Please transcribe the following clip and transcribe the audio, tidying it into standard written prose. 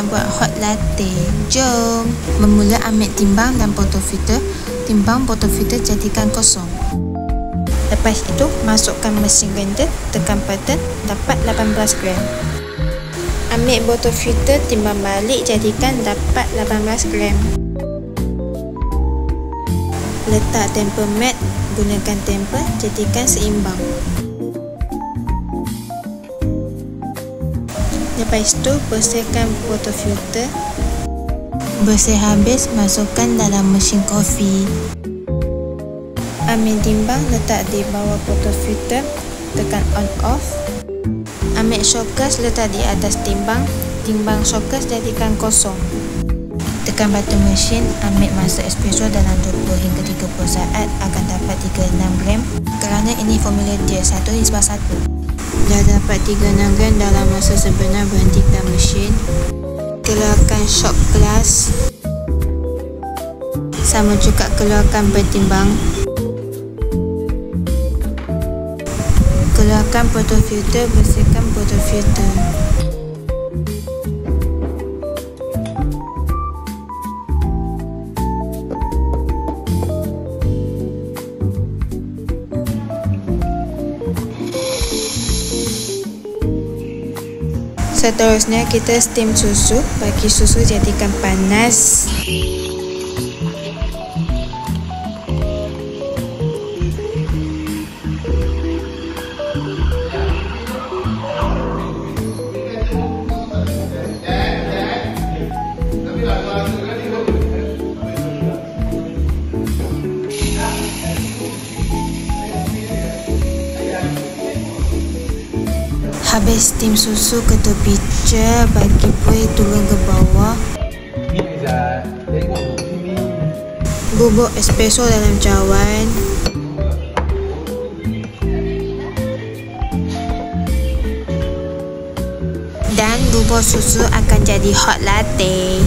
nak buat hot latte. Jom. Memula ambil timbang dan portafilter. Timbang portafilter, jadikan kosong. Lepas itu, masukkan mesin blender, tekan button, dapat 18 gram. Ambil botol filter, timbang balik, jadikan dapat 18 gram. Letak temper mat, gunakan temper, jadikan seimbang. Lepas itu, bersihkan botol filter. Bersih habis, masukkan dalam mesin kopi. Ambil timbang, letak di bawah botol filter, tekan on off. Ambil shortcast, letak di atas timbang. Timbang shortcast, jadikan kosong. Tekan button mesin, ambil masa espresso dalam 20 hingga 30 saat, akan dapat 36 gram. Kerana ini formula dia 1:1. Dah dapat 36 gram dalam masa sebenar, berhentikan mesin. Keluarkan shot glass. Sama juga keluarkan bertimbang. Keluarkan botol filter, bersihkan botol filter. Seterusnya, kita steam susu. Bagi susu, jadikan panas. Habis steam susu, ketuk pitcher, bagi buih turun ke bawah. Bubuk espresso dalam cawan. Dan bubuk susu akan jadi hot latte.